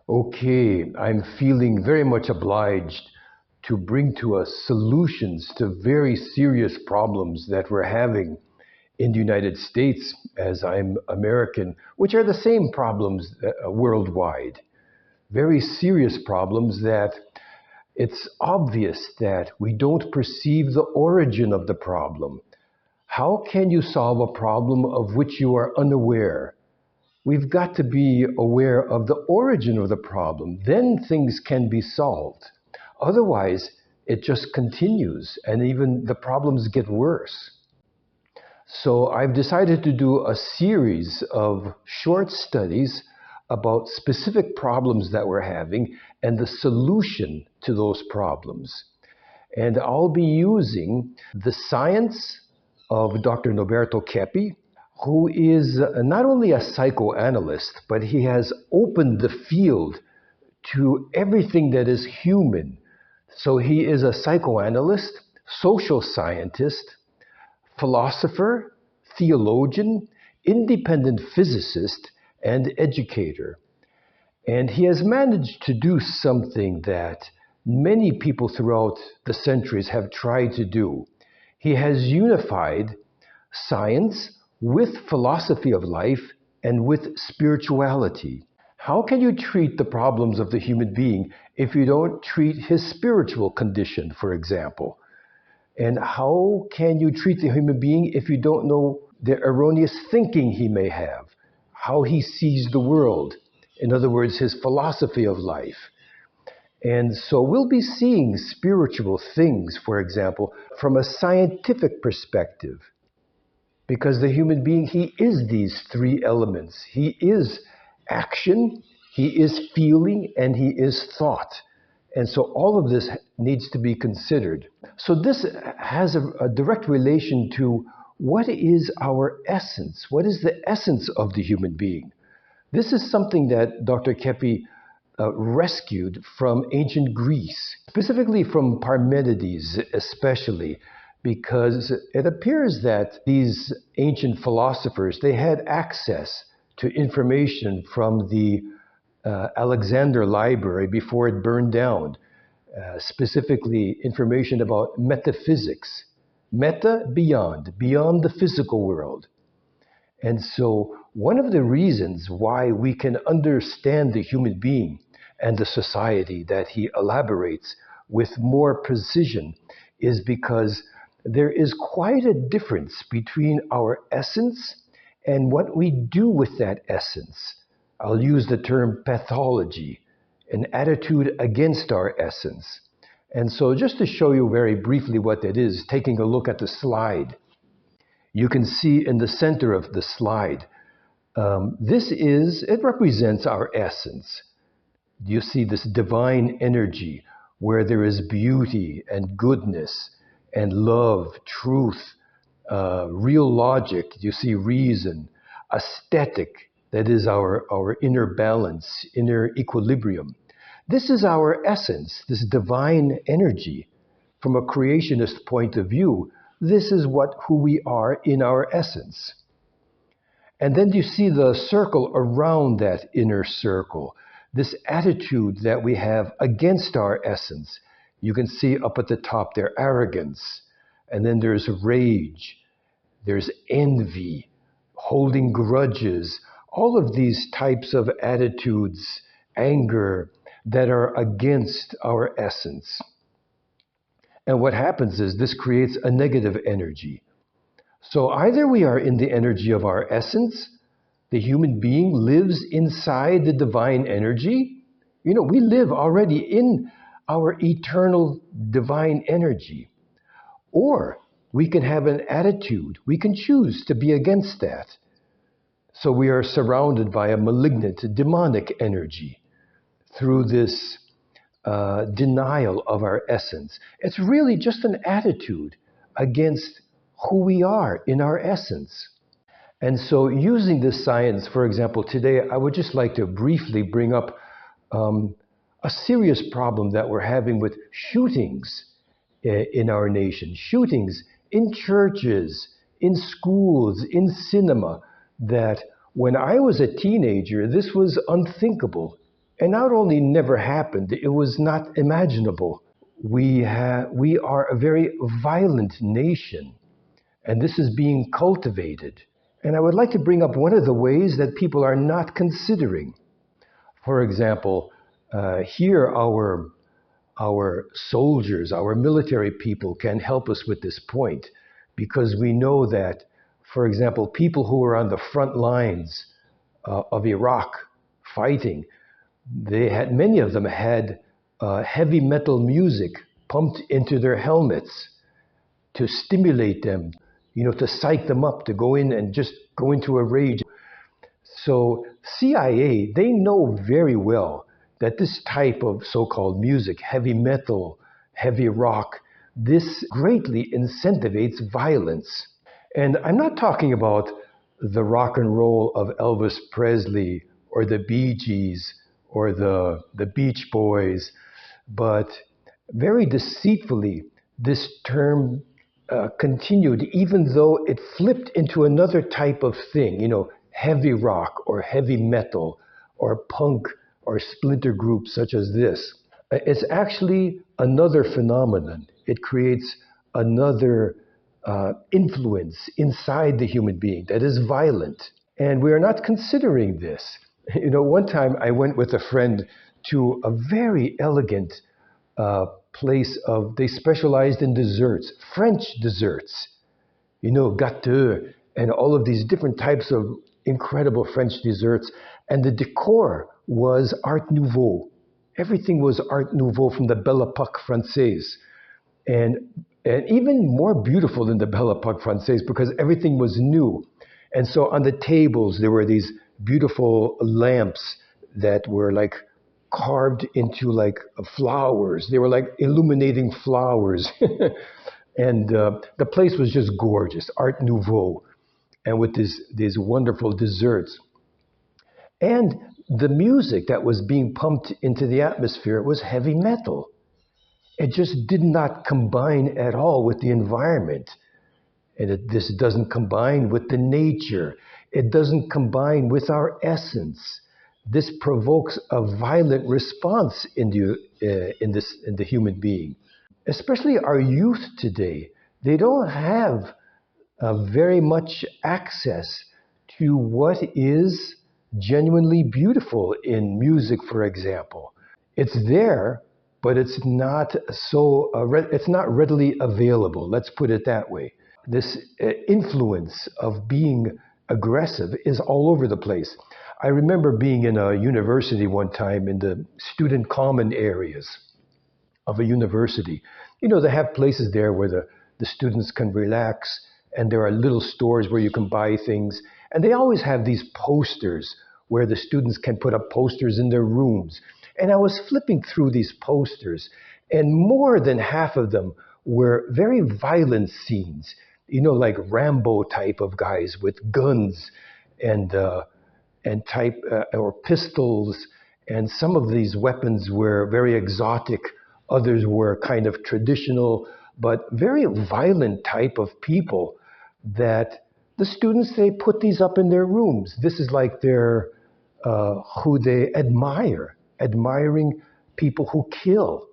Okay, I'm feeling very much obliged to bring to us solutions to very serious problems that we're having in the United States as I'm American, which are the same problems worldwide. Very serious problems that it's obvious that we don't perceive the origin of the problem. How can you solve a problem of which you are unaware? We've got to be aware of the origin of the problem. Then things can be solved. Otherwise, it just continues and even the problems get worse. So I've decided to do a series of short studies about specific problems that we're having and the solution to those problems. And I'll be using the science of Dr. Norberto Keppe, who is not only a psychoanalyst, but he has opened the field to everything that is human. So he is a psychoanalyst, social scientist, philosopher, theologian, independent physicist, and educator. And he has managed to do something that many people throughout the centuries have tried to do. He has unified science with philosophy of life and with spirituality. How can you treat the problems of the human being if you don't treat his spiritual condition, for example? And how can you treat the human being if you don't know the erroneous thinking he may have, how he sees the world? In other words, his philosophy of life. And so we'll be seeing spiritual things, for example, from a scientific perspective. Because the human being, he is these three elements. He is action, he is feeling, and he is thought. And so all of this needs to be considered. So this has a direct relation to what is our essence? What is the essence of the human being? This is something that Dr. Keppe rescued from ancient Greece, specifically from Parmenides especially, because it appears that these ancient philosophers, they had access to information from the Alexander Library before it burned down, specifically information about metaphysics. Meta, beyond the physical world. And so, one of the reasons why we can understand the human being and the society that he elaborates with more precision is because there is quite a difference between our essence and what we do with that essence. I'll use the term pathology, an attitude against our essence. And so, just to show you very briefly what that is, taking a look at the slide, you can see in the center of the slide, it represents our essence. You see this divine energy where there is beauty and goodness and love, truth, real logic. You see reason, aesthetic, that is our inner balance, inner equilibrium. This is our essence, this divine energy. From a creationist point of view, this is who we are in our essence. And then you see the circle around that inner circle, this attitude that we have against our essence. You can see up at the top there, arrogance, and then there's rage, there's envy, holding grudges, all of these types of attitudes, anger, that are against our essence. And what happens is this creates a negative energy. So either we are in the energy of our essence, the human being lives inside the divine energy. You know, we live already in our eternal divine energy. Or we can have an attitude, we can choose to be against that. So we are surrounded by a malignant, demonic energy through this denial of our essence. It's really just an attitude against who we are in our essence. And so, using this science, for example, today, I would just like to briefly bring up a serious problem that we're having with shootings in our nation. Shootings in churches, in schools, in cinema, that when I was a teenager, this was unthinkable. And not only never happened, it was not imaginable. We are a very violent nation, and this is being cultivated. And I would like to bring up one of the ways that people are not considering. For example, here our soldiers, our military people can help us with this point, because we know that, for example, people who are on the front lines of Iraq fighting, many of them had heavy metal music pumped into their helmets to stimulate them, to psych them up, to go in and just go into a rage. So CIA, they know very well that this type of so-called music, heavy metal, heavy rock, this greatly incentivizes violence. And I'm not talking about the rock and roll of Elvis Presley or the Bee Gees or the Beach Boys, but very deceitfully, this term continued, even though it flipped into another type of thing, heavy rock or heavy metal or punk or splinter groups such as this. It's actually another phenomenon. It creates another influence inside the human being that is violent. And we are not considering this. One time I went with a friend to a very elegant place they specialized in desserts, French desserts, gâteaux, and all of these different types of incredible French desserts. And the decor was Art Nouveau. Everything was Art Nouveau from the Belle Époque Française. And even more beautiful than the Belle Époque Française, because everything was new. And so on the tables, there were these beautiful lamps that were like carved into like flowers. They were like illuminating flowers. And the place was just gorgeous, Art Nouveau, and with these wonderful desserts. And the music that was being pumped into the atmosphere was heavy metal. It just did not combine at all with the environment. And this doesn't combine with the nature. It doesn't combine with our essence. This provokes a violent response in the human being. Especially our youth today, they don't have very much access to what is genuinely beautiful in music, for example. It's there, but it's not it's not readily available. Let's put it that way. This influence of being aggressive is all over the place. I remember being in a university one time in the student common areas of a university. They have places there where the students can relax, and there are little stores where you can buy things. And they always have these posters where the students can put up posters in their rooms. And I was flipping through these posters, and more than half of them were very violent scenes, like Rambo type of guys with guns and or pistols. And some of these weapons were very exotic. Others were kind of traditional, but very violent type of people that the students, they put these up in their rooms. This is like who they admiring people who kill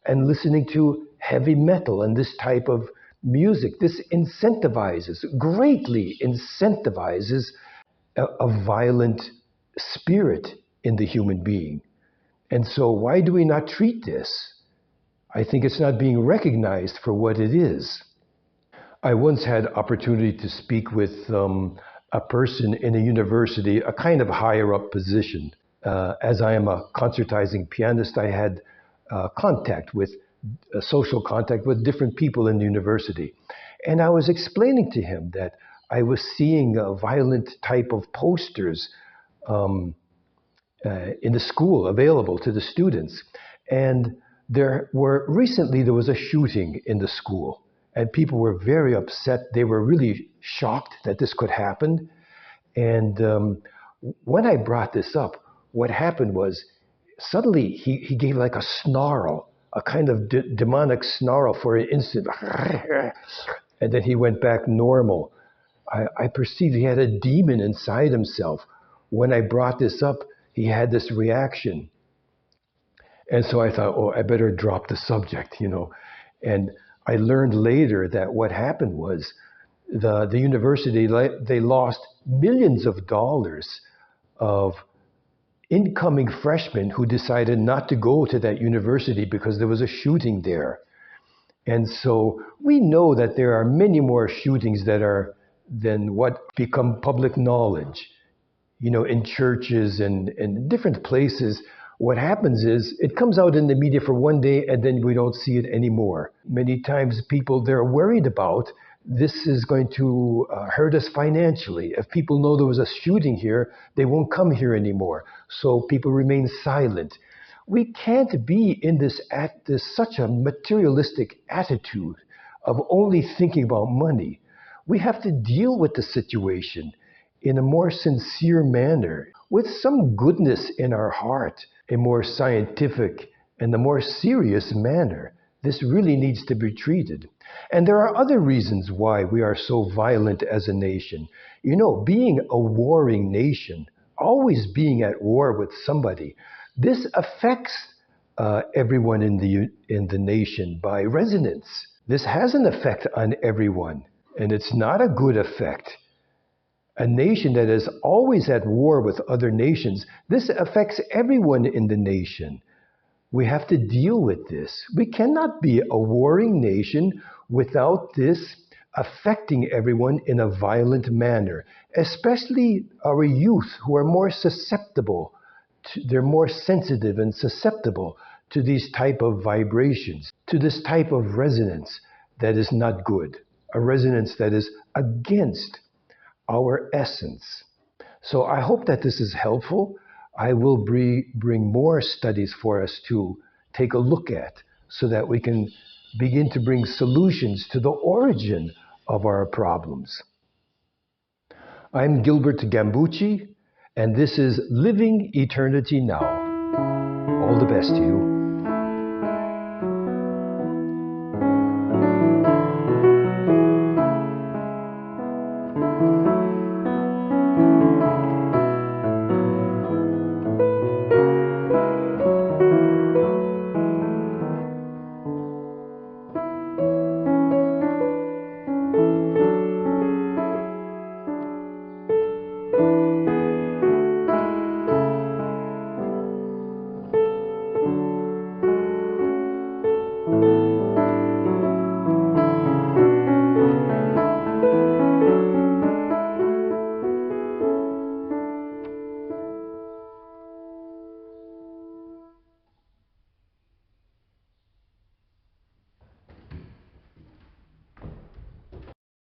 and listening to heavy metal and this type of music. This greatly incentivizes a violent spirit in the human being. And so why do we not treat this? I think it's not being recognized for what it is. I once had opportunity to speak with a person in a university, a kind of higher up position. As I am a concertizing pianist, I had social contact with different people in the university. And I was explaining to him that I was seeing a violent type of posters in the school available to the students. And recently there was a shooting in the school, and people were very upset. They were really shocked that this could happen. And when I brought this up, what happened was suddenly he gave like a snarl, a kind of demonic snarl for an instant. And then he went back normal. I perceived he had a demon inside himself. When I brought this up, he had this reaction. And so I thought, oh, I better drop the subject, you know. And I learned later that what happened was the university, they lost millions of dollars of incoming freshmen who decided not to go to that university because there was a shooting there. And so we know that there are many more shootings that are than what become public knowledge. You know, in churches and different places, what happens is it comes out in the media for one day and then we don't see it anymore. Many times people, they're worried about this is going to hurt us financially. If people know there was a shooting here, they won't come here anymore. So people remain silent. We can't be in this such a materialistic attitude of only thinking about money. We have to deal with the situation in a more sincere manner, with some goodness in our heart, a more scientific and a more serious manner. This really needs to be treated. And there are other reasons why we are so violent as a nation. You know, being a warring nation, always being at war with somebody, this affects everyone in the nation by resonance. This has an effect on everyone, and it's not a good effect. A nation that is always at war with other nations, this affects everyone in the nation. We have to deal with this. We cannot be a warring nation without this affecting everyone in a violent manner, especially our youth who are more susceptible. They're more sensitive and susceptible to these type of vibrations, to this type of resonance that is not good, a resonance that is against our essence. So I hope that this is helpful. I will bring more studies for us to take a look at so that we can begin to bring solutions to the origin of our problems. I'm Gilbert Gambucci, and this is Living Eternity Now. All the best to you.